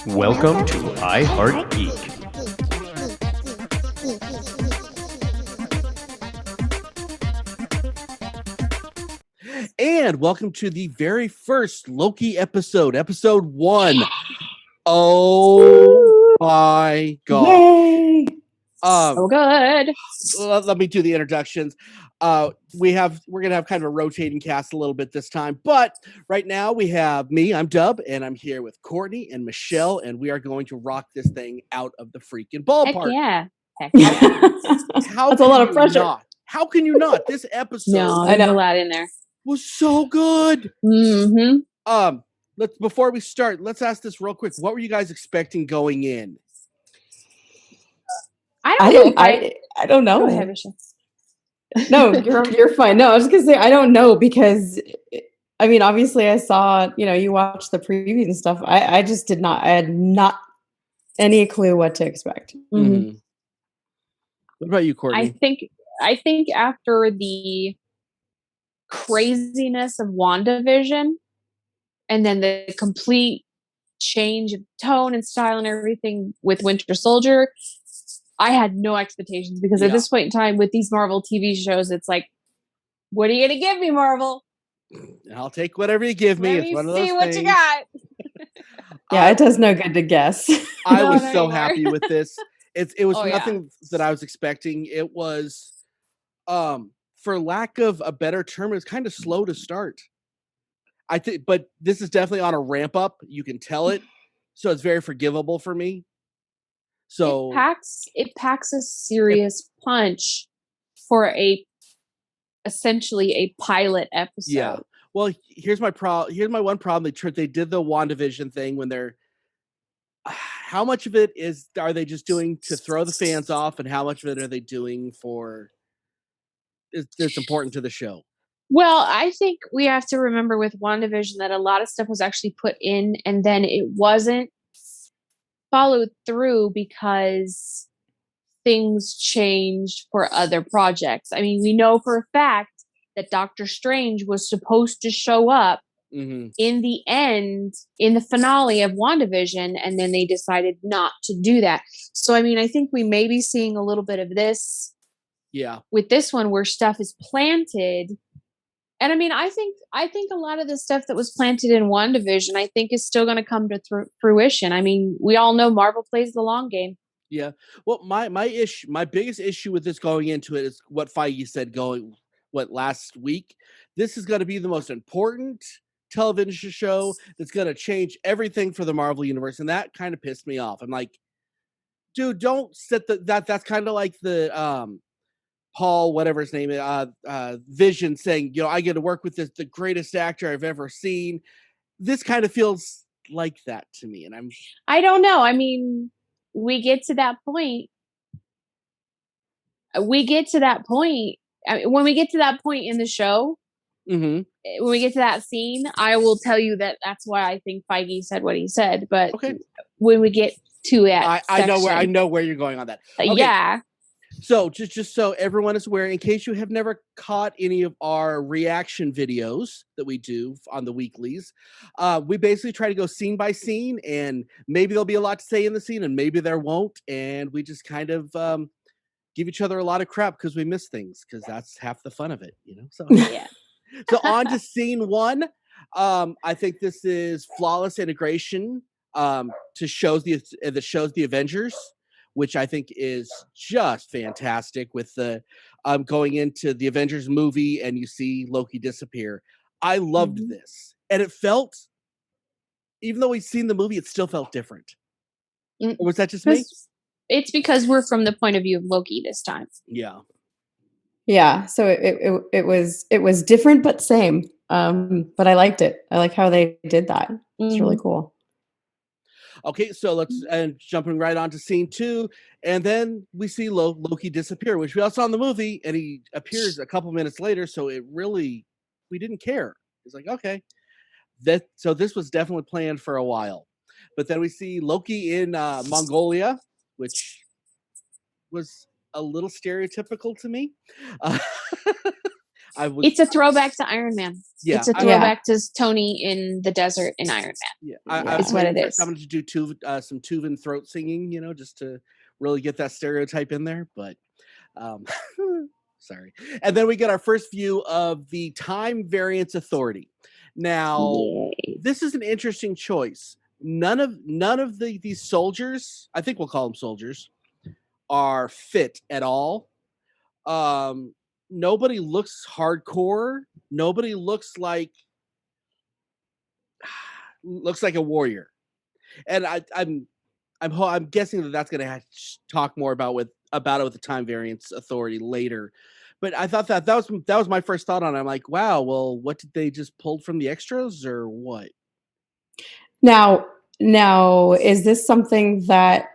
Welcome to I Heart Geek. And welcome to the very first Loki episode, episode 1. Oh my god. Yay! So good. Let me do the introductions. We're gonna have kind of a rotating cast a little bit this time, but right now we have me, I'm Dub, and I'm here with Courtney and Michelle, and we are going to rock this thing out of the freaking ballpark. Heck yeah. That's a lot of pressure. How can you not? This episode No, there's a lot in there. was so good. Mm-hmm. Before we start, let's ask this real quick. What were you guys expecting going in? I don't know. Go ahead, Michelle. No, you're fine. No, I was just gonna say I don't know because I mean, obviously I saw, you watched the previews and stuff. I just did not. I had not any clue what to expect. Mm-hmm. What about you, Courtney? I think after the craziness of WandaVision and then the complete change of tone and style and everything with Winter Soldier, I had no expectations because at this point in time with these Marvel TV shows, it's like, what are you going to give me, Marvel? I'll take whatever you give me. It's one of those see what things. you got. Yeah, it does no good to guess. I was so happy with this. It was nothing that I was expecting. It was, for lack of a better term, it was kind of slow to start. I think, but this is definitely on a ramp up. You can tell it, so it's very forgivable for me. So it packs a serious punch for essentially a pilot episode. Yeah. Well, here's my one problem. They did the WandaVision thing when they're. How much of it are they just doing to throw the fans off, and how much of it are they doing for? It's important to the show. Well, I think we have to remember with WandaVision that a lot of stuff was actually put in, and then it wasn't followed through because things changed for other projects. I mean, we know for a fact that Doctor Strange was supposed to show up in the end, in the finale of WandaVision, and then they decided not to do that. So, I mean, I think we may be seeing a little bit of this with this one where stuff is planted. And I mean, I think a lot of the stuff that was planted in WandaVision, I think is still going to come to fruition. I mean, we all know Marvel plays the long game. Yeah. Well, my biggest issue with this going into it is what Feige said last week. This is going to be the most important television show that's going to change everything for the Marvel universe, and that kind of pissed me off. I'm like, dude, don't set that's kind of like the Paul, whatever his name is, Vision saying, I get to work with the greatest actor I've ever seen. This kind of feels like that to me, and I don't know. I mean, we get to that point. I mean, when we get to that point in the show, when we get to that scene, I will tell you that's why I think Feige said what he said. But when we get to it, I know where you're going on that. Okay. Yeah. So just so everyone is aware, in case you have never caught any of our reaction videos that we do on the weeklies, we basically try to go scene by scene, and maybe there'll be a lot to say in the scene, and maybe there won't, and we just kind of give each other a lot of crap because we miss things, because that's half the fun of it, So yeah. So on to scene 1. I think this is flawless integration to shows the Avengers, which I think is just fantastic with the going into the Avengers movie and you see Loki disappear. I loved this. And it felt, even though we've seen the movie, it still felt different. Or was that just me? It's because we're from the point of view of Loki this time. Yeah. Yeah. So it was different but same. But I liked it. I like how they did that. It's really cool. Okay, so let's jumping right on to scene 2, and then we see Loki disappear, which we all saw in the movie, and he appears a couple minutes later. So we didn't care. It's like, okay, so this was definitely planned for a while, but then we see Loki in Mongolia, which was a little stereotypical to me. It's a throwback to Iron Man. Yeah, it's a throwback to Tony in the desert in Iron Man. Yeah, I was what waiting it for is. someone to do some Tuvan throat singing, just to really get that stereotype in there. But sorry. And then we get our first view of the Time Variance Authority. Now, this is an interesting choice. None of these soldiers, I think we'll call them soldiers, are fit at all. Nobody looks hardcore. Nobody looks like a warrior. And I'm guessing that's going to have to talk more about it with the Time Variance Authority later. But I thought that was my first thought on it. I'm like, wow, well, what did they just pulled from the extras or what? Now, is this something that,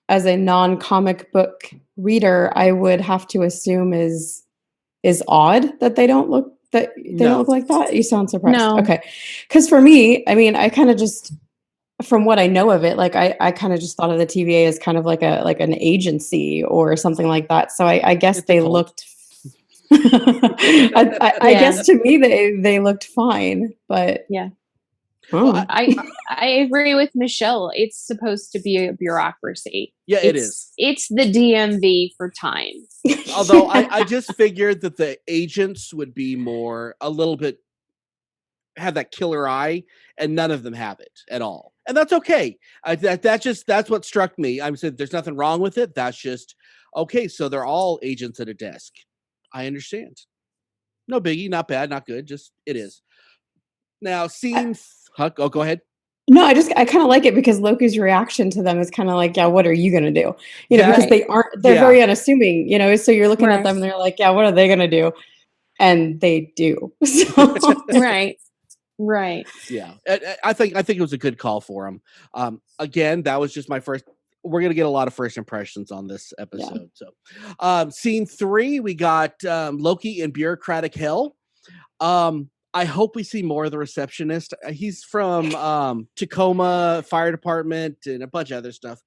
as a non-comic book reader, I would have to assume is odd that they don't look don't look like that? You sound surprised. No. Okay, because for me, I mean, I kind of just, from what I know of it, like I kind of just thought of the TVA as kind of like an agency or something like that. So I guess they looked. I guess to me they looked fine, but yeah. Well, I agree with Michelle. It's supposed to be a bureaucracy. Yeah, it is. It's the DMV for time. Although I just figured that the agents would be a little bit, have that killer eye, and none of them have it at all. And that's okay. That's what struck me. I'm saying there's nothing wrong with it. That's just okay. So they're all agents at a desk. I understand. No biggie, not bad, not good. Just it is. Now, Huck, go ahead. No, I kind of like it because Loki's reaction to them is kind of like, yeah, what are you going to do? Because they're very unassuming, so you're looking at them and they're like, yeah, what are they going to do? And they do. So. Right. Yeah. I think it was a good call for him. Again, that was just my first. We're going to get a lot of first impressions on this episode. Yeah. So, scene 3, we got Loki in bureaucratic hell. I hope we see more of the receptionist. He's from Tacoma Fire Department and a bunch of other stuff.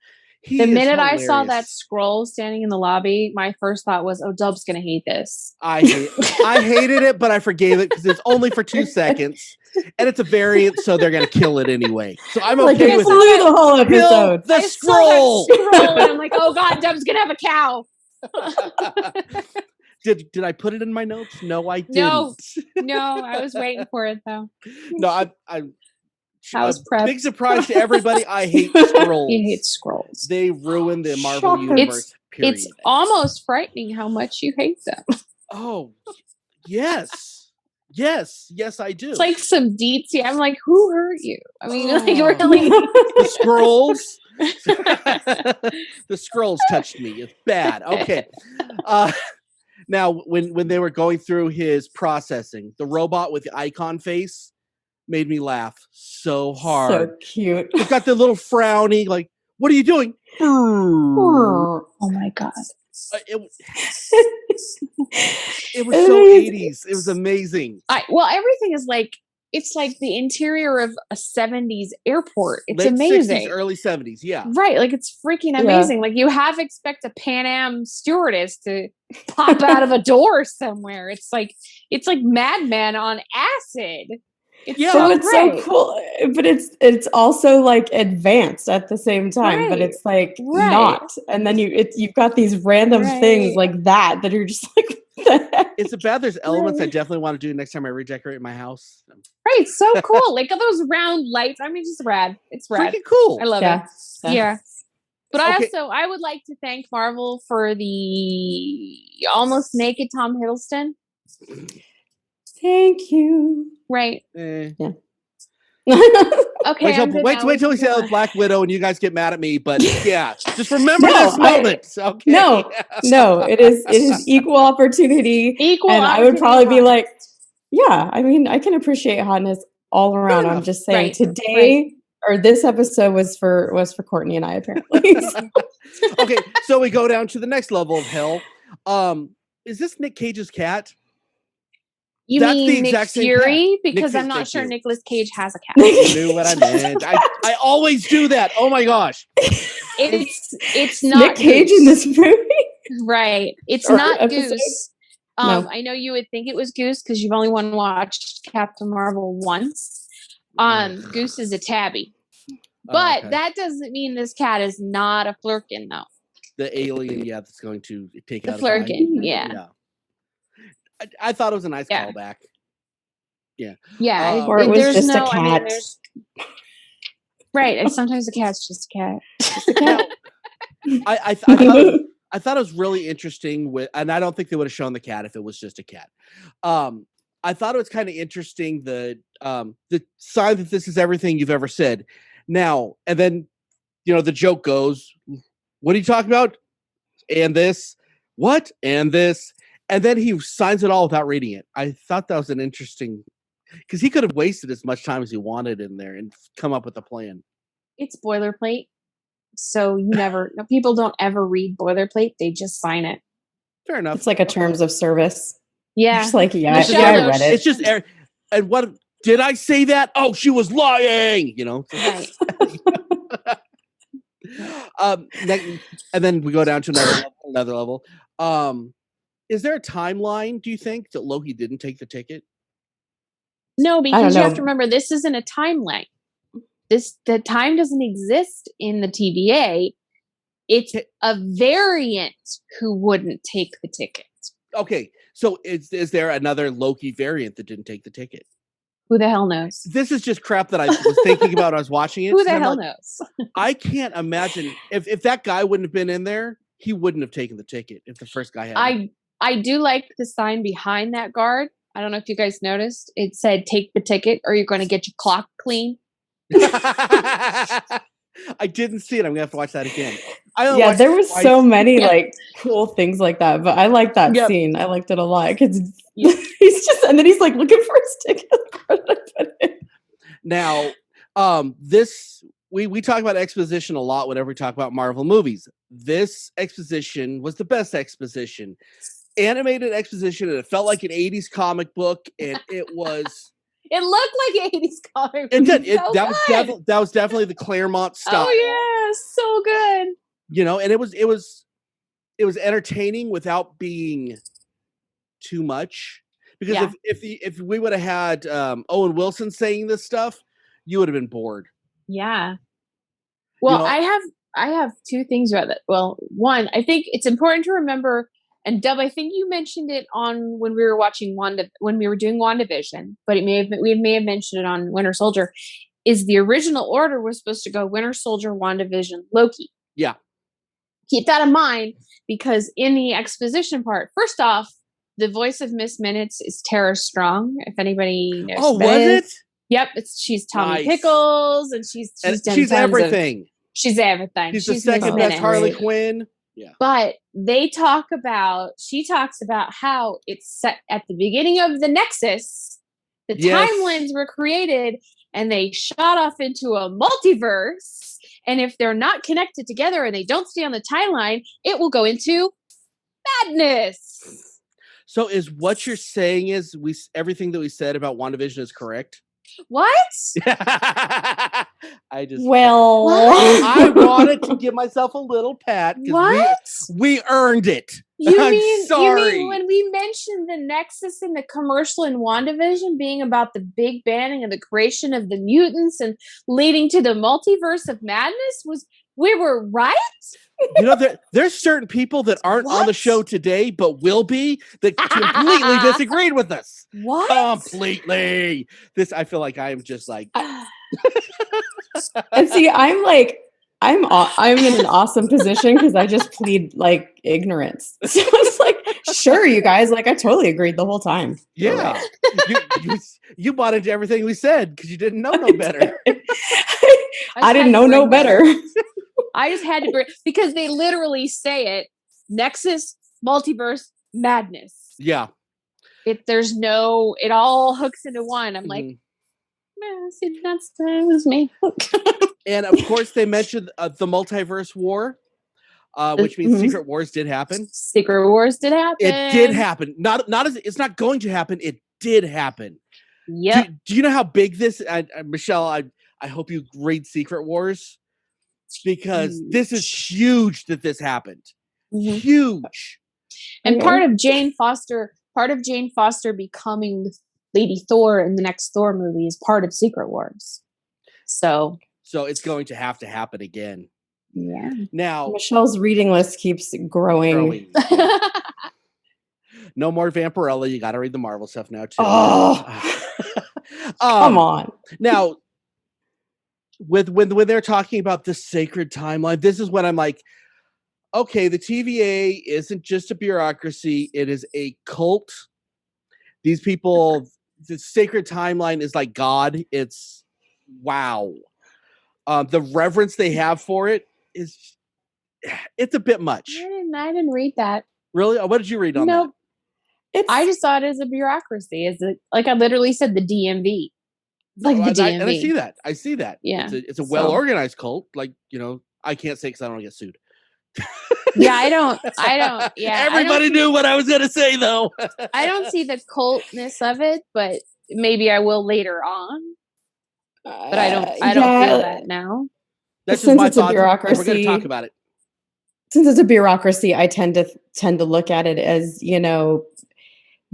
The minute I saw that scroll standing in the lobby, my first thought was, "Oh, Dub's gonna hate this." I hated it, but I forgave it because it's only for 2 seconds, and it's a variant, so they're gonna kill it anyway. So I'm okay with it. The whole episode. The scroll. And I'm like, "Oh God, Dub's gonna have a cow." Did I put it in my notes? No, I didn't. No, I was waiting for it though. No, I was prepped. Big surprise to everybody. I hate scrolls. You hate scrolls. They ruin the Marvel universe. Period. It's almost frightening how much you hate them. Oh, yes, I do. It's like some deep. I'm like, who hurt you? I mean, like really, the scrolls. The scrolls touched me. It's bad. Okay. Now, when they were going through his processing, the robot with the icon face made me laugh so hard. So cute. It's got the little frowny, like, what are you doing? Oh my God. It was so 80s. It was amazing. Everything is like, it's like the interior of a 70s airport. It's late amazing. 60s, early 70s, yeah. Right, like it's freaking amazing. Like you expect a Pan Am stewardess to pop out of a door somewhere. It's like Mad Men on acid. It's so cool, but it's also like advanced at the same time, but it's like not. And then you've got these random things like that you're just like, what the heck? It's bad. There's elements I definitely want to do next time I redecorate my house. Right, so cool. Like those round lights. I mean, just rad. It's rad. Freaking cool. I love it. Yeah. But I would like to thank Marvel for the almost naked Tom Hiddleston. Thank you. Right. Yeah. Okay. Wait till we see Black Widow and you guys get mad at me. But yeah, just remember this moment. Okay. No, it is equal opportunity. I would probably be like, yeah. I mean, I can appreciate hotness all around. I'm just saying today or this episode was for Courtney and I apparently. Okay, so we go down to the next level of hell. Is this Nick Cage's cat? That's mean Nick Fury? Because I'm not sure Nicolas Cage has a cat. You knew what I meant. I always do that. Oh my gosh. It's not Nick Cage in this movie. Right. It's not Goose. No. I know you would think it was Goose because you've only watched Captain Marvel once. Goose is a tabby. But that doesn't mean this cat is not a Flurkin, though. The alien, that's going to take The out Flurkin, a guy. yeah. I thought it was a nice callback. Yeah. Yeah. Or it was there's just no, a cat. I mean, there's... Right. And sometimes a cat's just a cat. Just a cat. I thought it was really interesting and I don't think they would have shown the cat if it was just a cat. I thought it was kind of interesting the sign that this is everything you've ever said. Now, and then, the joke goes, what are you talking about? And this, what? And this. And then he signs it all without reading it. I thought that was an interesting, because he could have wasted as much time as he wanted in there and come up with a plan. It's boilerplate. So people don't ever read boilerplate. They just sign it. Fair enough. It's like a terms of service. Yeah. Just like, I read it. It's just, and what did I say that? Oh, she was lying, Right. And then we go down to another level. Is there a timeline, do you think, that Loki didn't take the ticket? No, because you have to remember, this isn't a timeline. The time doesn't exist in the TVA. It's a variant who wouldn't take the ticket. Okay, so is there another Loki variant that didn't take the ticket? Who the hell knows? This is just crap that I was thinking about when I was watching it. Who the hell knows? I can't imagine if that guy wouldn't have been in there, he wouldn't have taken the ticket if the first guy had. I do like the sign behind that guard. I don't know if you guys noticed. It said, "Take the ticket, or you're going to get your clock clean." I didn't see it. I'm gonna have to watch that again. There was so many cool things like that, but I like that scene. I liked it a lot because he's just, and then he's like looking for his ticket. Now, we talk about exposition a lot whenever we talk about Marvel movies. This exposition was the best exposition, animated exposition, and it felt like an '80s comic book, and it was. It looked like 80s comic. It did. That was definitely the Claremont style. Oh yeah, so good. And it was entertaining without being too much. Because if we would have had Owen Wilson saying this stuff, you would have been bored. Yeah. Well, I have two things about that. Well, one, I think it's important to remember. And Dub, I think you mentioned it on when we were watching when we were doing WandaVision, but we may have mentioned it on Winter Soldier. Is the original order was supposed to go Winter Soldier, WandaVision, Loki. Yeah. Keep that in mind, because in the exposition part, first off, the voice of Miss Minutes is Tara Strong. If anybody knows. Oh, was it? Yep, she's Tommy Pickles, and she's everything. She's everything. She's the second best Harley Quinn. Yeah. But she talks about how it's set at the beginning of the Nexus. The timelines were created and they shot off into a multiverse. And if they're not connected together and they don't stay on the timeline, it will go into madness. So is what you're saying is everything that we said about WandaVision is correct? What? I wanted to give myself a little pat because we earned it. You mean when we mentioned the Nexus in the commercial in WandaVision being about the Big Bang and the creation of the mutants and leading to the multiverse of madness, we were right? There's certain people that aren't on the show today, but will be, that completely disagreed with us. What? Completely. I feel like I am just like. And see, I'm in an awesome position because I just plead ignorance. So it's like, sure, you guys, I totally agreed the whole time. Yeah. You bought into everything we said because you didn't know no better. I didn't know no better. I just had to bring, because they literally say it, Nexus, multiverse, madness. Yeah. It all hooks into one. I'm like, see, that was me. And of course they mentioned the multiverse war, which means Secret Wars did happen. Secret Wars did happen. It did happen. It's not going to happen. It did happen. Yep. Do you know how big this, Michelle, I hope you read Secret Wars, because this is huge that this happened. Huge. And part of Jane Foster part of Jane Foster becoming Lady Thor in the next Thor movie is part of Secret Wars. So it's going to happen again. yeah. Now Michelle's reading list keeps growing. Yeah. No more Vampirella. You got to read the Marvel stuff now too. Oh, come on. Now, when they're talking about the sacred timeline, this is when I'm like, okay, the TVA isn't just a bureaucracy; it is a cult. These people, the sacred timeline is like God. It's wow. The reverence they have for it it's a bit much. I didn't read that. Really? What did you read on that? I just saw it as a bureaucracy. Like I literally said, the DMV. Like the DMV. And I see that. Yeah. It's a well-organized cult. Like, I can't say because I don't get sued. Yeah, I don't. Yeah. Everybody knew what I was going to say, though. I don't see the cultness of it, but maybe I will later on. But I don't feel that now. That's just my thoughts. We're going to talk about it. Since it's a bureaucracy, I tend to look at it as,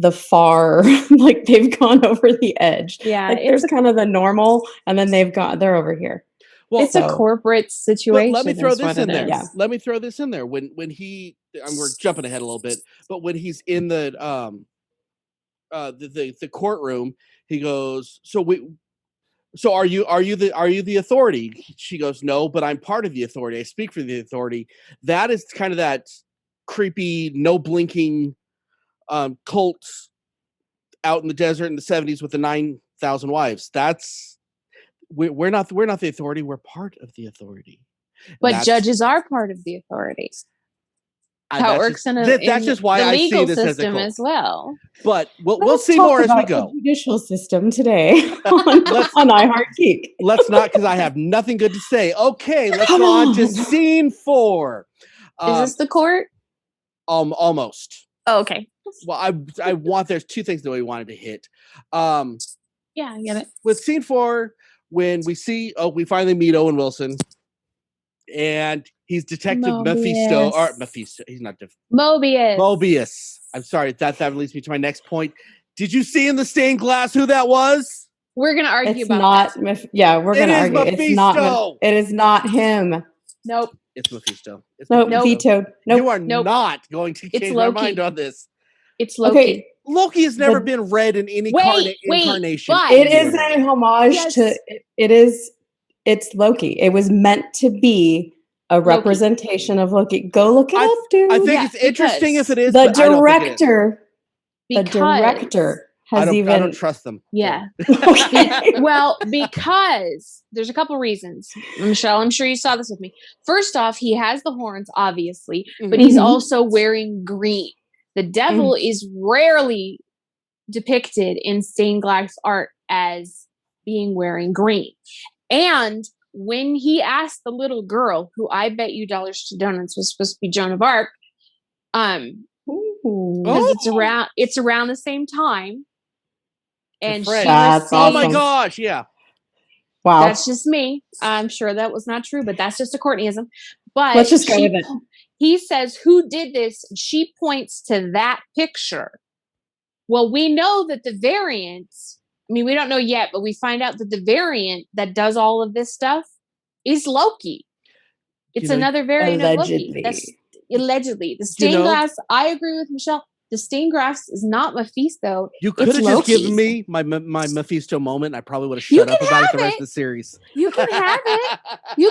the far, like they've gone over the edge. Yeah. Like there's kind of the normal, and then they're over here. Well, it's a corporate situation. Let me throw this in there. Yeah. Let me throw this in there. When we're jumping ahead a little bit, but when he's in the courtroom, he goes, So are you the authority? She goes, no, but I'm part of the authority. I speak for the authority. That is kind of that creepy, no blinking cult out in the desert in the 70s with the 9,000 wives. We're not the authority. We're part of the authority. But judges are part of the authority. How it works that's just why I see this system as well. But we'll see more as we go. The judicial system today on iHeart Geek. Let's not, because I have nothing good to say. Okay, let's go on to scene 4. Is this the court? Almost. Oh, okay. Well, there's 2 things that we wanted to hit. Yeah, I get it. With scene 4, when we finally meet Owen Wilson, and he's Detective Mephisto, or Mephisto. He's not Mobius. I'm sorry, that leads me to my next point. Did you see in the stained glass who that was? We're gonna argue it's about not that. We're gonna argue. Mephisto. It's not. It is not him. Nope. It's Mephisto. Nope. Vetoed. Nope. You are not going to change my mind on this. It's Loki. Okay. Loki has never been read in any incarnation. It is a homage to. It's Loki. It was meant to be a representation of Loki. Go look it up, dude. I think it's interesting if it is. The director has I don't trust them. Yeah. Okay. Well, because there's a couple reasons. Michelle, I'm sure you saw this with me. First off, he has the horns, obviously, but he's also wearing green. The devil is rarely depicted in stained glass art as being wearing green. And when he asked the little girl, who I bet you dollars to donuts was supposed to be Joan of Arc, because it's around the same time. And she was saying, oh my gosh, yeah. Wow. That's just me. I'm sure that was not true, but that's just a Courtneyism. But let's just go with it. He says, who did this? She points to that picture. Well, we know that the variants, we don't know yet, but we find out that the variant that does all of this stuff is Loki. It's another variant of Loki. That's allegedly. The stained glass, I agree with Michelle. The stained glass is not Mephisto. You could have just given me my Mephisto moment. I probably would have shut up about it the rest of the series. You can have it.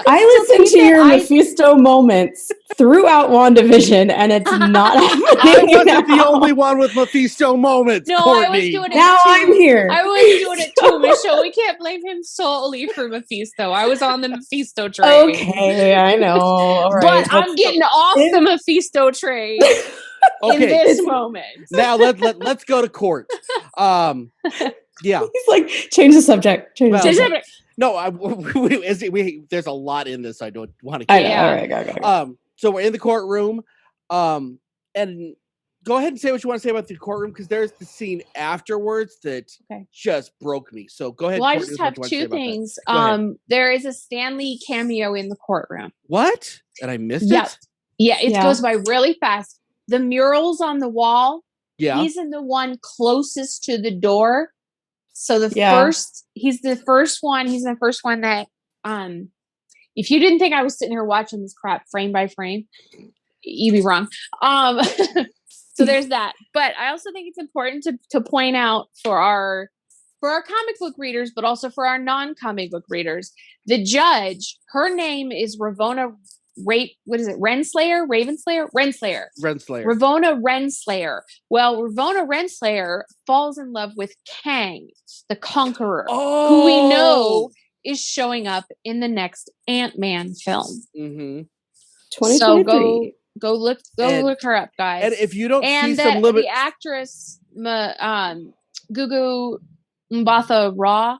I listened to your Mephisto moments throughout WandaVision, and it's not happening. I wasn't the only one with Mephisto moments. No, Courtney. I was doing it now too. I'm here. I was doing it too, Michelle. We can't blame him solely for Mephisto. I was on the Mephisto train. Okay, I know. All right, but I'm getting off the Mephisto train. In this moment. Now let's go to court. Yeah. He's like, change the subject. No, there's a lot in this I don't want to get. All right, go. So we're in the courtroom. And go ahead and say what you want to say about the courtroom, because there's the scene afterwards that just broke me. So go ahead. Well, I just have 2 things. There is a Stan Lee cameo in the courtroom. What? And I missed it? Yeah, it goes by really fast. The murals on the wall Yeah. He's in the one closest to the door. So he's the first one. He's the first one that, if you didn't think I was sitting here watching this crap frame by frame, you'd be wrong. So there's that. But I also think it's important to point out for our comic book readers, but also for our non-comic book readers, the judge, her name is Ravonna Renslayer? Ravonna Renslayer. Well, Ravonna Renslayer falls in love with Kang, the Conqueror, who we know is showing up in the next Ant-Man film. Mm-hmm. 2023. So go look her up, guys. And if you don't see the actress Gugu Mbatha Raw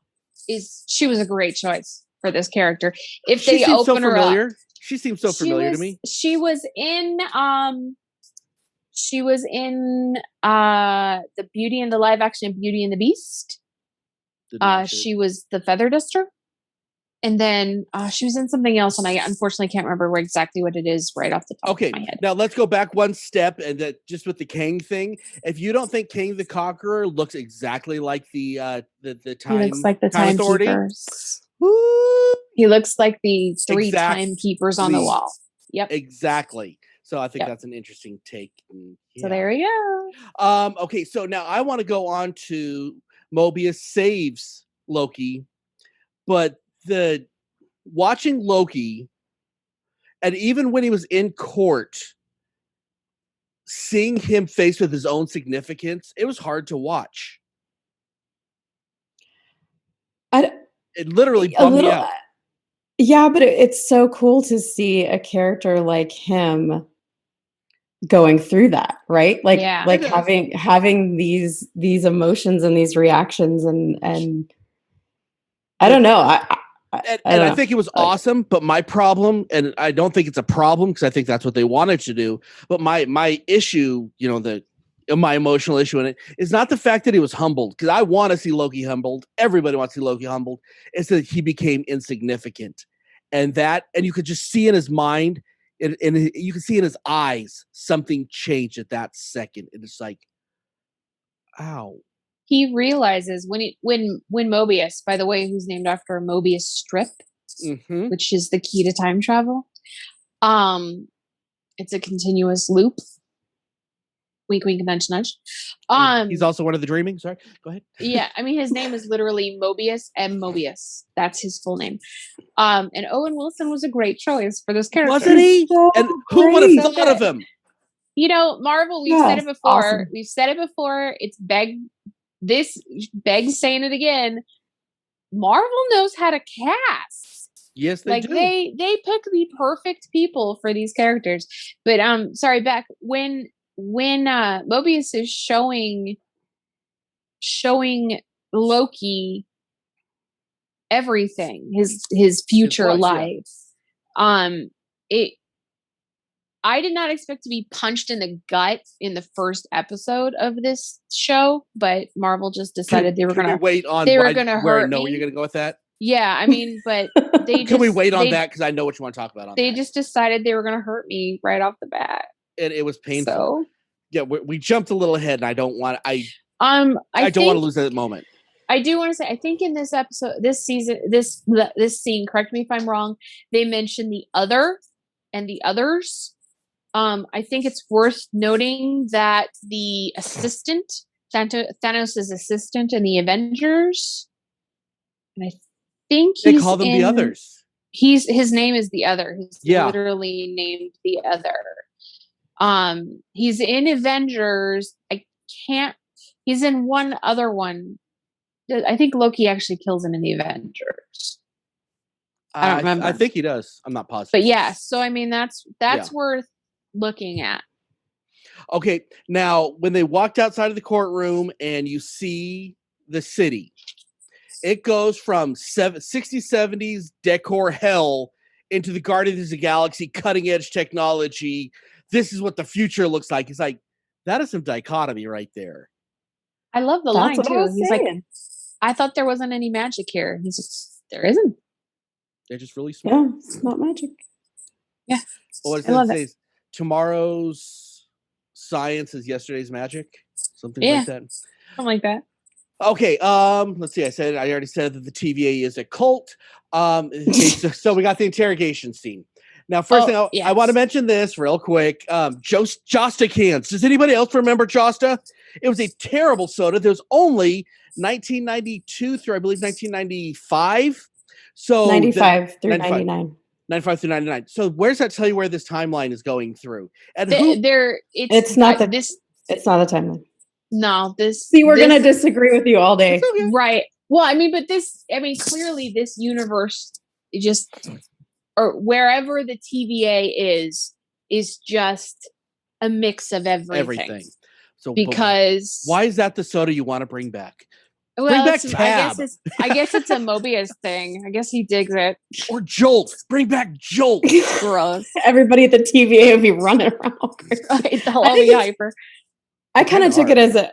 she was a great choice for this character. If they open her up, she seems so familiar to me. She was in the Beauty and the live action Beauty and the Beast. She was the Feather Duster. And then she was in something else, and I unfortunately can't remember exactly what it is right off the top of my head. Now let's go back one step, and that just with the Kang thing. If you don't think Kang the Conqueror looks exactly like the time, he looks like the timekeepers. He looks like the three timekeepers on the wall. Yep, exactly. So I think that's an interesting take. So there you go. Okay, so now I want to go on to Mobius saves Loki, but watching Loki, and even when he was in court, seeing him faced with his own significance, it was hard to watch. It literally bummed me out. Yeah, but it's so cool to see a character like him going through that, right? Like having these emotions and these reactions and I don't know. I think it was awesome, but my problem, and I don't think it's a problem because I think that's what they wanted to do, but my issue, my emotional issue in it is not the fact that he was humbled, because I want to see Loki humbled. Everybody wants to see Loki humbled. It's that he became insignificant, and you could just see in his mind, and you can see in his eyes, something changed at that second. And it's like, ow. He realizes when Mobius, by the way, who's named after a Mobius strip, which is the key to time travel. It's a continuous loop. Wink, wink, nudge, nudge. He's also one of the dreaming. Sorry, go ahead. Yeah, I mean, his name is literally Mobius M. Mobius. That's his full name. And Owen Wilson was a great choice for this character. Wasn't he? So and who would have thought of him? Marvel, we've said it before. Awesome. We've said it before. It's begs saying it again. Marvel knows how to cast. Yes, they do. They pick the perfect people for these characters. But sorry, Beck, when Mobius is showing Loki everything, his future life, I did not expect to be punched in the gut in the first episode of this show, but Marvel just decided they were going to wait on. They were going to hurt me. I know where you're going to go with that. Yeah, I mean, but they can we wait on that, because I know what you want to talk about. They just decided they were going to hurt me right off the bat, and it was painful. So, yeah, we jumped a little ahead, and I don't want. I don't want to lose that moment. I do want to say, I think in this episode, this season, this scene, correct me if I'm wrong, they mentioned the other and the others. I think it's worth noting that the assistant, Thanos' assistant in the Avengers, and I think they call them the others. His name is the Other. He's literally named the Other. He's in Avengers. He's in one other one. I think Loki actually kills him in the Avengers. I don't remember. I think he does. I'm not positive. But yeah, so I mean that's worth looking at. Okay, now when they walked outside of the courtroom and you see the city, it goes from 60s, 70s decor hell into the Guardians of the Galaxy cutting edge technology. This is what the future looks like. It's like, that is some dichotomy right there. I love the line too. He's like, I thought there wasn't any magic here. He's just, there isn't. They're just really smart. Yeah, it's not magic. Yeah. Well, what does it say? Tomorrow's science is yesterday's magic. something Yeah. like that. Something like that. Okay, let's see. I already said that the TVA is a cult. Okay, so we got the interrogation scene. Now, first thing I want to mention this real quick. Josta cans. Does anybody else remember Josta? It was a terrible soda. There was only 1992 through, I believe, 1995. So 95 through 99. 95 through 99. So where's that tell you where this timeline is going through? And it's not the timeline. No, this. See, we're gonna disagree with you all day, okay. Right? Well, clearly this universe or wherever the TVA is just a mix of everything. So because why is that the soda you want to bring back? Well, bring back Tab. I guess it's a Mobius thing. I guess he digs it. Or Jolt. Bring back Jolt. Gross. Everybody at the TVA would be running around. Right, they'll all be hyper. I kind of took it as a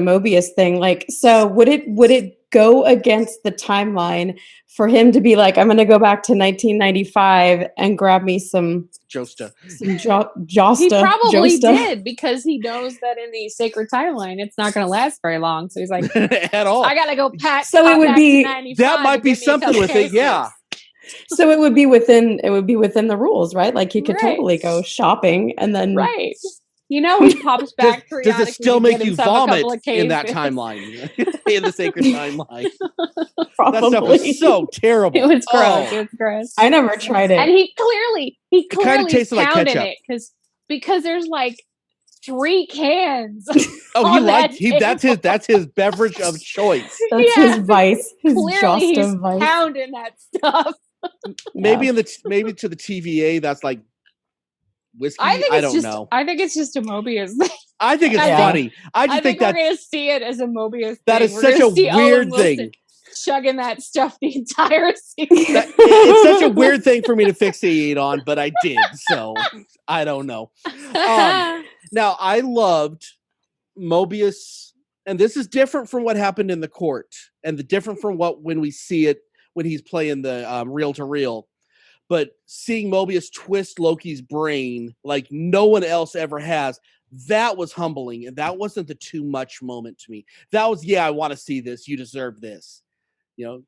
Mobius thing. Like, so would it go against the timeline for him to be like, I'm going to go back to 1995 and grab me some Josta? Josta. He probably did, because he knows that in the sacred timeline, it's not going to last very long. So he's like, at all. I got to go pack. So it would be that might be something with it, yeah. So it would be within the rules, right? Like he could totally go shopping and then right. You know, he pops back periodically. Does it still make you vomit in that timeline? In the sacred timeline? Probably. That stuff was so terrible. It was gross. It was gross. I never tried it. And he clearly kind of tasted like ketchup. it because there's like 3 cans. That's his beverage of choice. That's his vice. His clearly he's vice. pounding that stuff. Maybe to the TVA that's like whiskey. I don't know. I think it's just a Mobius thing. I think it's funny. I think we're going to see it as a Mobius that thing. Is such a weird thing. Chugging that stuff the entire season. It's such a weird thing for me to fixate on, but I did. So I don't know. Now I loved Mobius, and this is different from what happened in the court, and the different from when we see it when he's playing the reel to reel. But seeing Mobius twist Loki's brain like no one else ever has, that was humbling. And that wasn't the too much moment to me. That was, I want to see this. You deserve this. You know,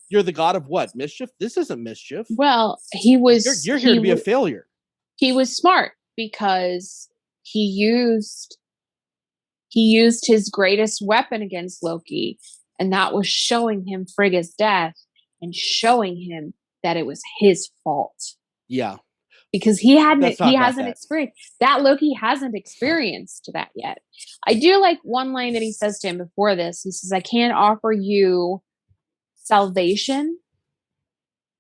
you're the god of what? Mischief? This isn't mischief. Well, he was. You're here to be a failure. He was smart because he used his greatest weapon against Loki, and that was showing him Frigga's death and showing him that it was his fault. Yeah. Because he hasn't experienced that. Loki hasn't experienced that yet. I do like one line that he says to him before this. He says, I can't offer you salvation,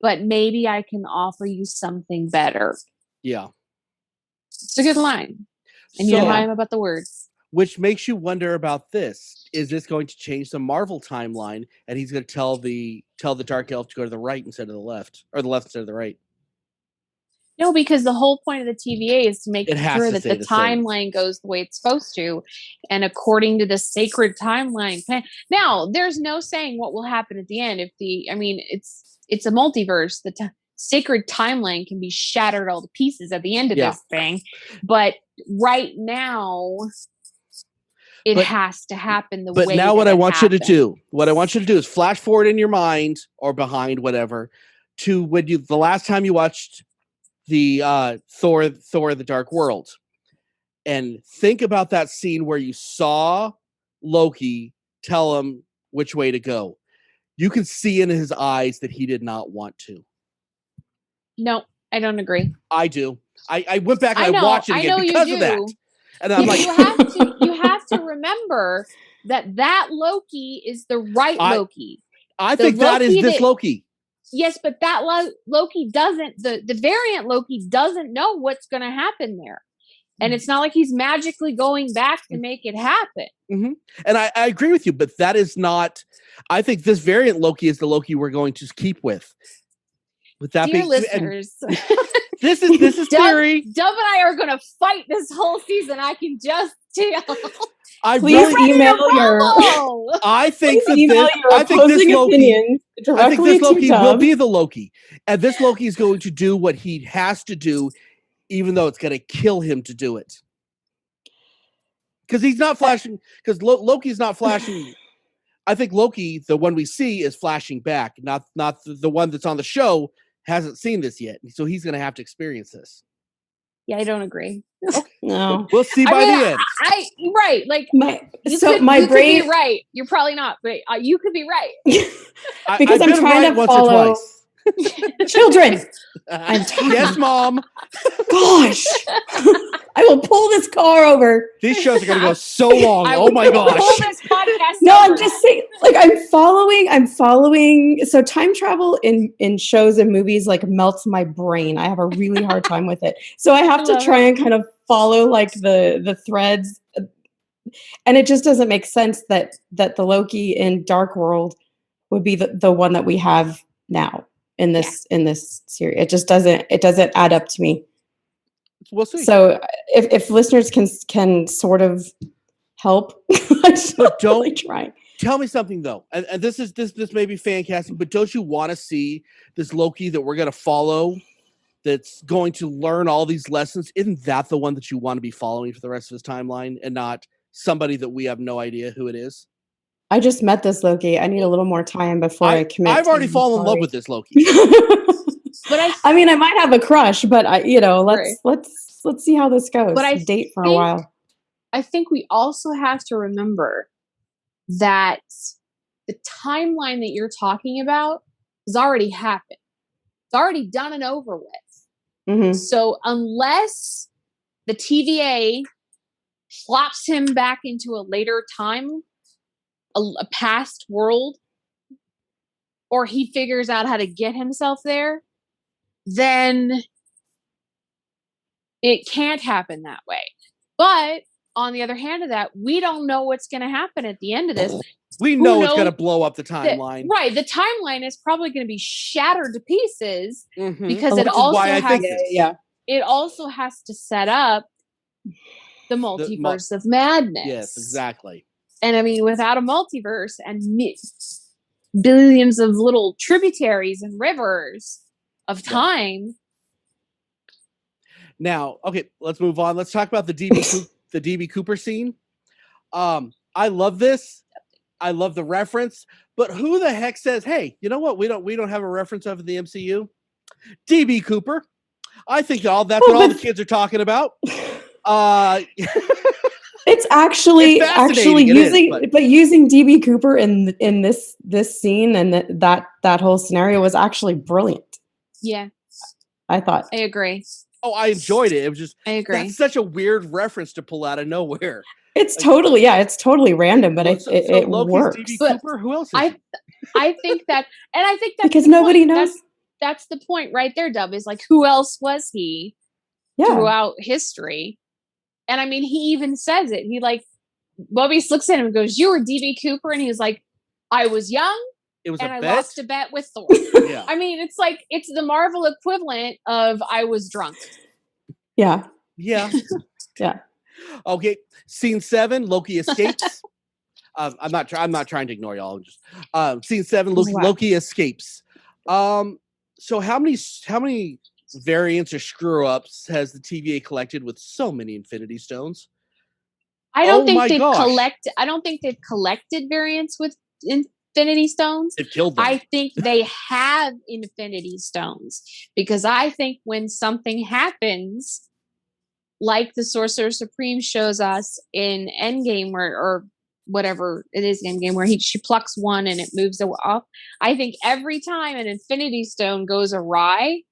but maybe I can offer you something better. Yeah. It's a good line. And you know how I'm about the words. Which makes you wonder about this. Is this going to change the Marvel timeline? And he's going to tell the Dark Elf to go to the right instead of the left, or the left instead of the right. No, because the whole point of the TVA is to make sure that the timeline goes the way it's supposed to, and according to the sacred timeline plan. Now, there's no saying what will happen at the end. It's a multiverse. The sacred timeline can be shattered all to pieces at the end of this thing, but right now, it has to happen the way. But now, what I want you to do is flash forward in your mind or behind, whatever, to when the last time you watched the Thor: The Dark World, and think about that scene where you saw Loki tell him which way to go. You can see in his eyes that he did not want to. No, I don't agree. I do. I went back and I watched it again because of that. And I'm like, you have to remember that Loki is the right Loki. I think that is this Loki. Yes, but that Loki doesn't, the variant Loki doesn't know what's going to happen there. And it's not like he's magically going back to make it happen. Mm-hmm. And I agree with you, but that is not, I think this variant Loki is the Loki we're going to keep with. With that Dear listeners, this is theory. Dub and I are going to fight this whole season. I can just tell. Please email your. I think this Loki will be the Loki, and this Loki is going to do what he has to do, even though it's going to kill him to do it. because he's not flashing. Because Loki's not flashing. I think Loki, the one we see, is flashing back, not the one that's on the show hasn't seen this yet, so he's going to have to experience this. Yeah, I don't agree. Okay. No. We'll see by the end. Right. Like you my could brain be right. You're probably not, but you could be right. because I've I'm been trying right to once follow or twice. children. I'm talking. Yes, Mom. Gosh, I will pull this car over. These shows are going to go so long. Oh my gosh. Pull this podcast No, over. I'm just saying, like I'm following. So time travel in shows and movies like melts my brain. I have a really hard time with it. So I have to try and kind of follow like the threads, and it just doesn't make sense that the Loki in Dark World would be the one that we have now in this series. It just doesn't add up to me. We'll see. So if listeners can sort of help, but don't really try. Tell me something though, and this may be fan casting, but don't you want to see this Loki that we're going to follow? That's going to learn all these lessons. Isn't that the one that you want to be following for the rest of his timeline, and not somebody that we have no idea who it is? I just met this Loki. I need a little more time before I commit. I've already fallen in love with this Loki. But I mean, I might have a crush, but let's see how this goes. But I date for a while. I think we also have to remember that the timeline that you're talking about has already happened. It's already done and over with. Mm-hmm. So unless the TVA plops him back into a later time, a past world, or he figures out how to get himself there, then it can't happen that way. But on the other hand of that, we don't know what's going to happen at the end of this. We know it's going to blow up the timeline. Right. The timeline is probably going to be shattered to pieces because it also has to set up the multiverse of madness. Yes, exactly. And I mean, without a multiverse and billions of little tributaries and rivers of time. Now, okay, let's move on. Let's talk about the DB Cooper scene. I love this. I love the reference, but who the heck says, "Hey, you know what? We don't have a reference of the MCU." DB Cooper. I think that's what all the kids are talking about. It's actually using DB Cooper in this scene and that whole scenario was actually brilliant. Yeah, I thought. I agree. Oh, I enjoyed it. It was just I agree. That's such a weird reference to pull out of nowhere. It's totally random, but it Loki's works. DB Cooper. Who else? I think that because nobody knows. That's the point right there, Dub. Is like, who else was he throughout history? And I mean, he even says it. He Mobius looks at him and goes, "You were DB Cooper," and he was like, "I was young." It was I bet? lost a bet with Thor. Yeah. I mean, it's like it's the Marvel equivalent of I was drunk. Yeah. Yeah. Yeah. Okay. Scene 7, Loki escapes. I'm not trying to ignore y'all. Just scene 7, Loki escapes. So how many variants or screw ups has the TVA collected with so many Infinity Stones? I don't think they've collected variants with Infinity Stones. They've killed them. I think they have Infinity Stones because I think when something happens, like the Sorcerer Supreme shows us in Endgame or whatever it is in Endgame, where she plucks one and it moves off. I think every time an Infinity Stone goes awry,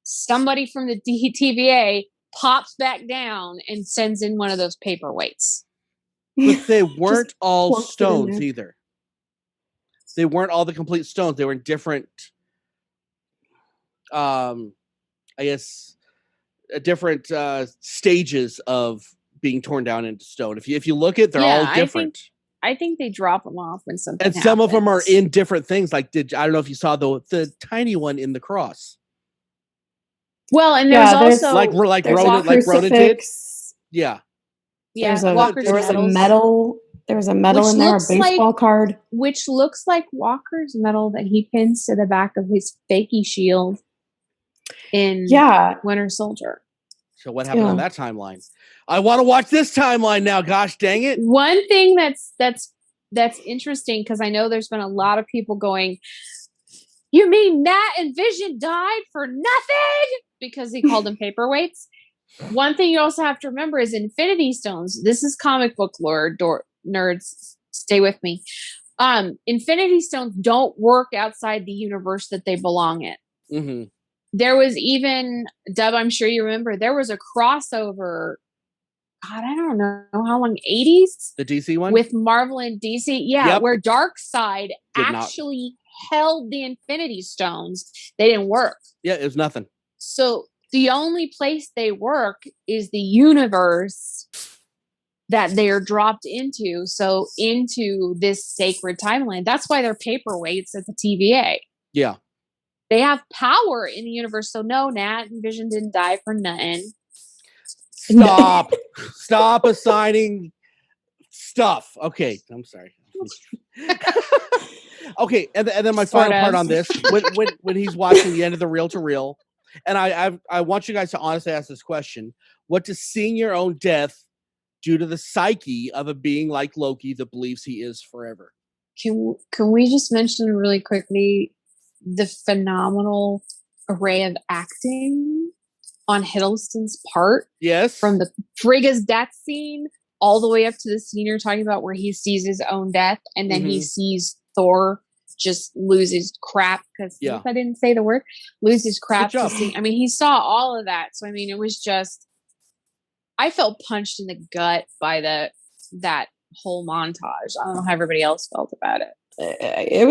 somebody from the TVA pops back down and sends in one of those paperweights. But they weren't all stones either. They weren't all the complete stones. They were in different, different stages of being torn down into stone. If you look at, they're all different. I think they drop them off when something. And some of them are in different things. Like I don't know if you saw the tiny one in the cross. Well, and there's also like Ronan did. Yeah. Yeah. There was a medal. There was a medal in there, a baseball card. Which looks like Walker's medal that he pins to the back of his fakey shield in Winter Soldier. So what happened on that timeline? I want to watch this timeline now. Gosh dang it! One thing that's interesting, because I know there's been a lot of people going, "You mean Nat and Vision died for nothing?" Because he called them paperweights. One thing you also have to remember is Infinity Stones. This is comic book lore, nerds. Stay with me. Infinity Stones don't work outside the universe that they belong in. Mm-hmm. There was even, Dub, I'm sure you remember, there was a crossover, God, I don't know how long, 80s? The DC one? With Marvel and DC. Yeah, Yep. where Darkseid Did actually held the Infinity Stones. They didn't work. Yeah, it was nothing. So the only place they work is the universe that they're dropped into. So into this sacred timeline. That's why they're paperweights at the TVA. Yeah. They have power in the universe. So no, Nat and Vision didn't die for nothing. Stop. Stop assigning stuff. Okay. I'm sorry. Okay. And then my final part on this, when he's watching the end of the reel to reel, and I want you guys to honestly ask this question: what does seeing your own death do to the psyche of a being like Loki that believes he is forever? Can we just mention really quickly the phenomenal array of acting on Hiddleston's part? Yes. From the Frigga's death scene all the way up to the scene you're talking about where he sees his own death, and then he sees Thor just lose his crap because if I didn't say the word, lose his crap. I mean, he saw all of that. So I mean, it was just, I felt punched in the gut by that whole montage. I don't know how everybody else felt about it. It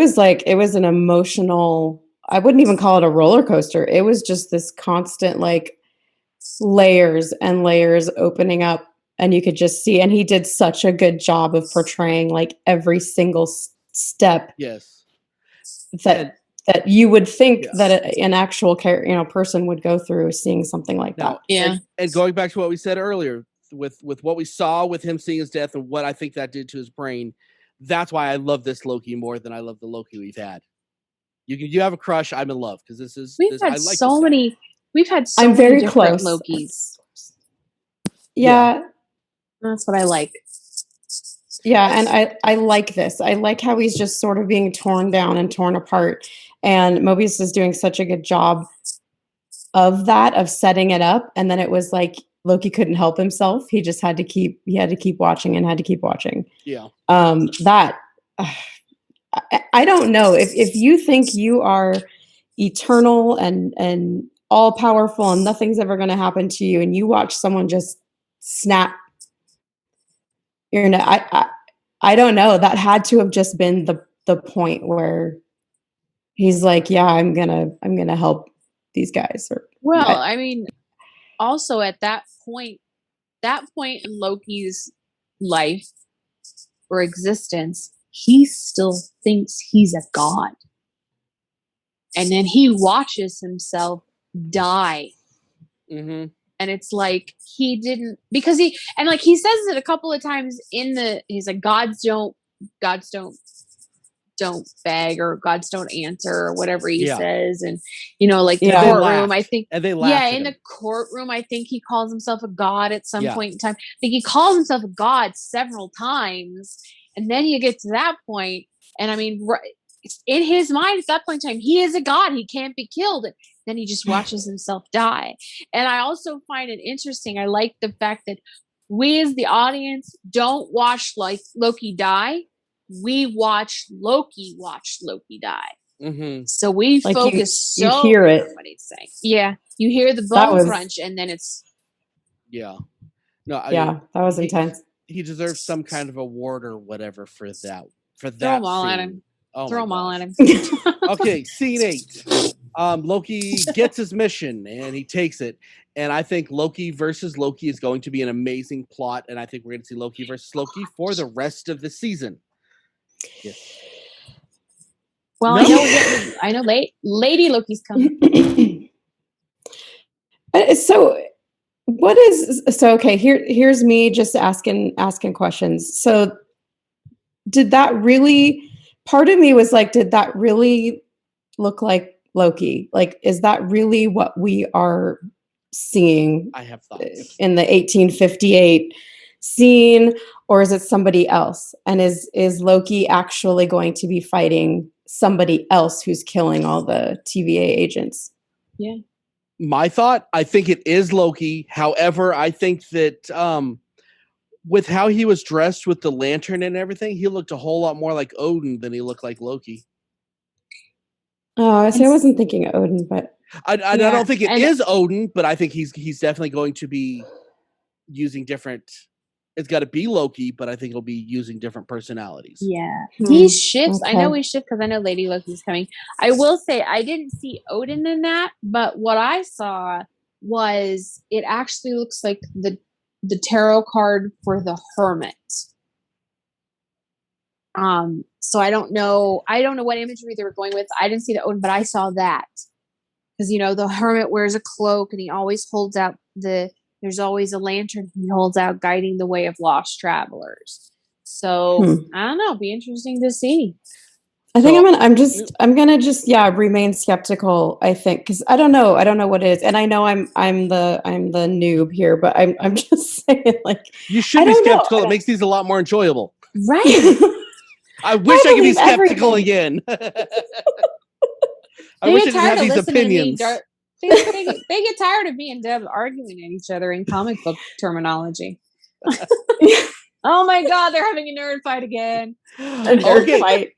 was an emotional, I wouldn't even call it a roller coaster. It was just this constant like layers and layers opening up, and you could just see, and he did such a good job of portraying like every single step. Yes. That you would think that an actual person would go through seeing something like that. Yeah. And going back to what we said earlier, with what we saw with him seeing his death and what I think that did to his brain, that's why I love this Loki more than I love the Loki we've had. You have a crush, I'm in love, because we've had so many different Lokis. Yeah. That's what I like. Yeah, and I like this. I like how he's just sort of being torn down and torn apart. And Mobius is doing such a good job of that, of setting it up. And then it was like Loki couldn't help himself. He just had to keep watching and had to keep watching. Yeah. That I don't know. If you think you are eternal and all powerful and nothing's ever going to happen to you, and you watch someone just snap, I don't know. That had to have just been the point where he's like, yeah, I'm gonna help these guys. I mean, also at that point in Loki's life or existence, he still thinks he's a god. And then he watches himself die. Mm-hmm. And it's like he didn't, because he says it a couple of times he's like, gods don't beg, or gods don't answer, or whatever he says. And the courtroom, I think, and they laughed in the courtroom, I think he calls himself a god at some point in time. I think he calls himself a god several times, and then you get to that point, and I mean, in his mind at that point in time, he is a god, he can't be killed. Then he just watches himself die. And I also find it interesting. I like the fact that we as the audience don't watch like Loki die. We watch Loki die. Mm-hmm. So we focus you hear it. What he's saying. Yeah. You hear the bone crunch, and then it's. Yeah. No. That was intense. He deserves some kind of award or whatever for that. Throw them all scene. at him. Oh, throw them all at him. Okay, scene 8. Loki gets his mission and he takes it. And I think Loki versus Loki is going to be an amazing plot. And I think we're going to see Loki versus Loki for the rest of the season. Yes. Well, no. I know Lady Loki's coming. So okay, here's me just asking questions. So did that really, part of me was like, did that really look like Loki? Like, is that really what we are seeing I have thoughts. in the 1858 scene, or is it somebody else? And is Loki actually going to be fighting somebody else who's killing all the TVA agents? Yeah. My thought, I think it is Loki. However, I think that with how he was dressed with the lantern and everything, he looked a whole lot more like Odin than he looked like Loki. Oh, see, I wasn't thinking Odin, but I Yeah, don't think it and- is Odin, but I think he's definitely going to be using different. It's got to be Loki, but I think he'll be using different personalities. Yeah. Hmm, He shifts. I know okay. we shift because I know Lady Loki's coming. I will say I didn't see Odin in that, but what I saw was it actually looks like the tarot card for the Hermit. So I don't know what imagery they were going with. I didn't see the Odin, but I saw that. Because the Hermit wears a cloak and he always holds out there's always a lantern he holds out guiding the way of lost travelers. So I don't know, be interesting to see. I think I'm gonna just remain skeptical. I think because I don't know what it is, and I know I'm the noob here, but I'm just saying like you should be skeptical. It makes these a lot more enjoyable, right? I wish I could be skeptical everything. again. I wish I didn't have these opinions. They get tired of me and Deb arguing at each other in comic book terminology. Oh my God, they're having a nerd fight again. A nerd fight.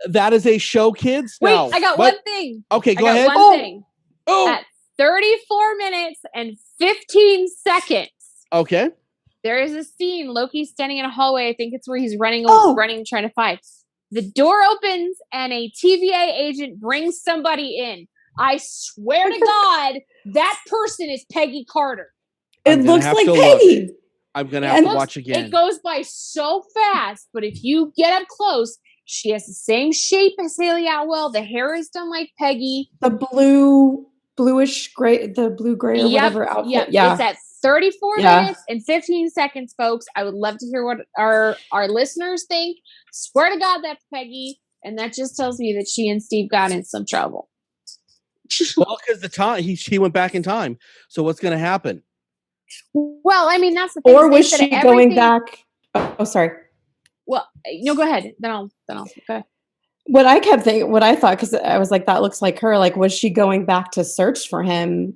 That is a show, kids. Wait, now, I got one thing. Okay, go ahead. One thing. Oh. At 34 minutes and 15 seconds. Okay. There is a scene. Loki's standing in a hallway. I think it's where he's running, trying to fight. The door opens and a TVA agent brings somebody in. I swear to God, that person is Peggy Carter. It looks like Peggy. I'm going to have to watch again. It goes by so fast, but if you get up close, she has the same shape as Haley Atwell. The hair is done like Peggy. The bluish gray, the blue gray or whatever outfit. Yep. Yeah. It's at 34 minutes and 15 seconds, folks. I would love to hear what our listeners think. Swear to God, that's Peggy. And that just tells me that she and Steve got in some trouble. Well, because the time he went back in time. So what's going to happen? Well, I mean, that's the thing. Or was she going back? Oh, sorry. Well, no, go ahead. Then I'll go ahead. What I kept thinking, what I thought, because I was like, that looks like her. Like, was she going back to search for him?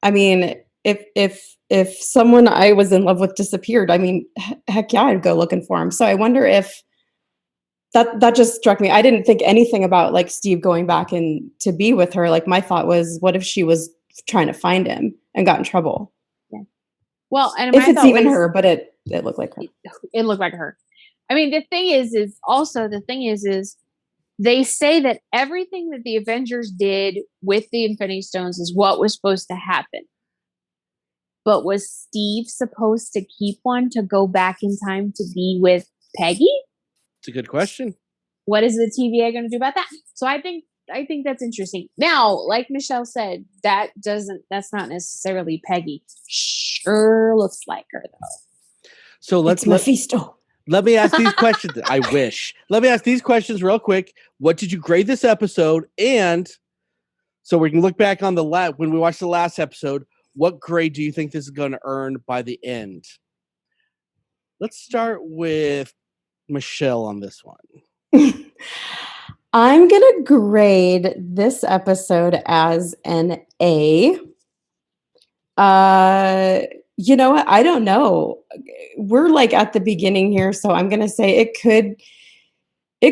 I mean, if someone I was in love with disappeared, I mean, heck yeah, I'd go looking for him. So I wonder if that just struck me. I didn't think anything about like Steve going back and to be with her. Like my thought was, what if she was trying to find him and got in trouble? Yeah. Well, and if it's even her, but it looked like her. It looked like her. I mean, the thing is they say that everything that the Avengers did with the Infinity Stones is what was supposed to happen. But was Steve supposed to keep one to go back in time to be with Peggy? It's a good question. What is the TVA going to do about that? So I think that's interesting. Now, like Michelle said, that's not necessarily Peggy. Sure looks like her though. So let's Mephisto. Let me ask these questions. I wish. Let me ask these questions real quick. What did you grade this episode? And so we can look back on when we watched the last episode. What grade do you think this is going to earn by the end? Let's start with Michelle on this one. I'm going to grade this episode as an A. You know what? I don't know. We're like at the beginning here, so I'm going to say it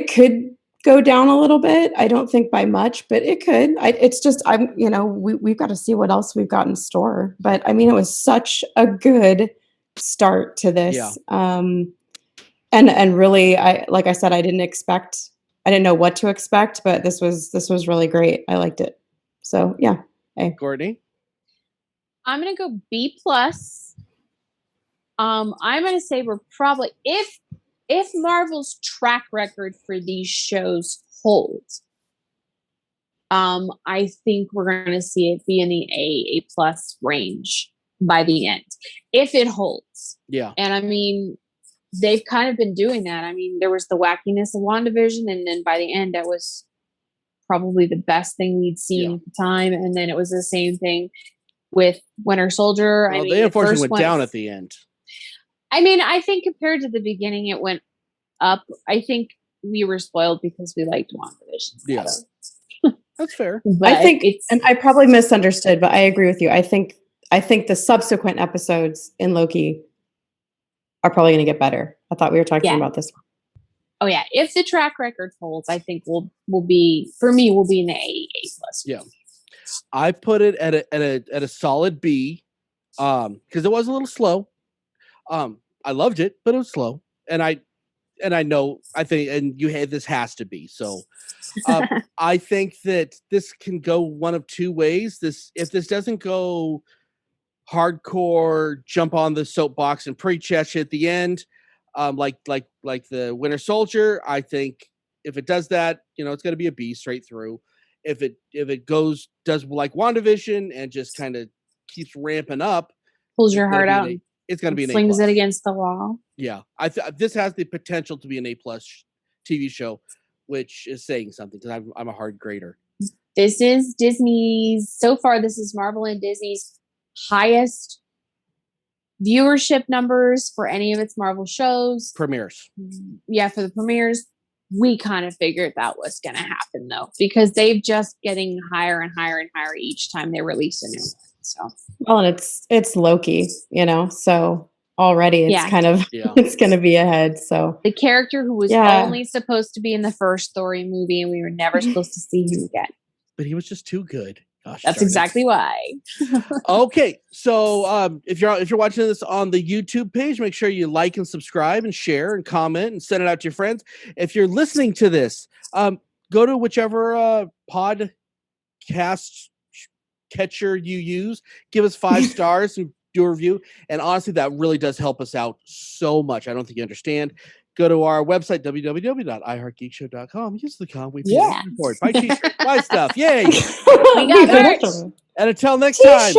could go down a little bit. I don't think by much, but it could. It's just we've got to see what else we've got in store. But I mean, it was such a good start to this. Yeah. And really, like I said, I didn't know what to expect, but this was really great. I liked it. So yeah. Hey. Courtney? I'm gonna go B+. I'm gonna say we're probably if Marvel's track record for these shows holds, I think we're gonna see it be in the A+ range by the end. If it holds. Yeah. And I mean, they've kind of been doing that. I mean, there was the wackiness of WandaVision, and then by the end that was probably the best thing we'd seen at the time. And then it was the same thing with Winter Soldier. Well, I mean, they unfortunately the went first down one, at the end. I mean, I think compared to the beginning, it went up. I think we were spoiled because we liked WandaVision. Yeah. That's fair. But I think, it's and I probably misunderstood, but I agree with you. I think the subsequent episodes in Loki are probably going to get better. I thought we were talking about this one. Oh yeah, if the track record holds, I think we'll be, for me, we'll be in the A plus. Yeah, I put it at a solid B, because it was a little slow. I loved it, but it was slow, and I know, I think, and you had, this has to be so. I think that this can go one of two ways. If this doesn't go hardcore, jump on the soapbox and preach at you at the end, like the Winter Soldier, I think if it does that, it's going to be a B straight through. If it does like WandaVision and just kind of keeps ramping up, pulls your heart out, it's going to be an A+. Slings it against the wall. Yeah, this has the potential to be an A+ TV show, which is saying something because I'm a hard grader. This is Disney's, so far, this is Marvel and Disney's highest viewership numbers for any of its Marvel shows. Premieres. Yeah, for the premieres. We kind of figured that was going to happen, though, because they've just getting higher and higher and higher each time they release a new one. So, well, and it's Loki, so already it's kind of it's going to be ahead. So the character who was only supposed to be in the first Thor movie, and we were never supposed to see him again. But he was just too good. Gosh, that's exactly why. Okay, so if you're watching this on the YouTube page, make sure you like and subscribe and share and comment and send it out to your friends. If you're listening to this, go to whichever podcast catcher you use, give us 5 stars and do a review. And honestly, that really does help us out so much. I don't think you understand. Go to our website, www.iheartgeekshow.com. Use the com. We buy t-shirts, buy stuff. Yay! We got merch. And until next time,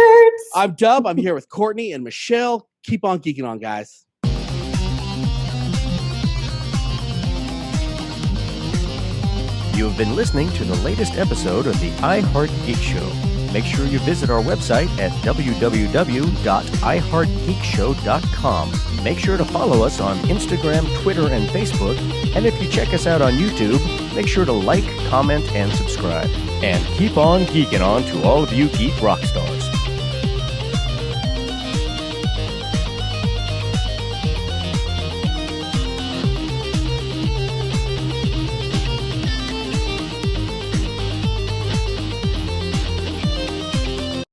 I'm Dub. I'm here with Courtney and Michelle. Keep on geeking on, guys. You have been listening to the latest episode of the iHeart Geek Show. Make sure you visit our website at www.iheartgeekshow.com. Make sure to follow us on Instagram, Twitter, and Facebook. And if you check us out on YouTube, make sure to like, comment, and subscribe. And keep on geeking on to all of you geek rock stars.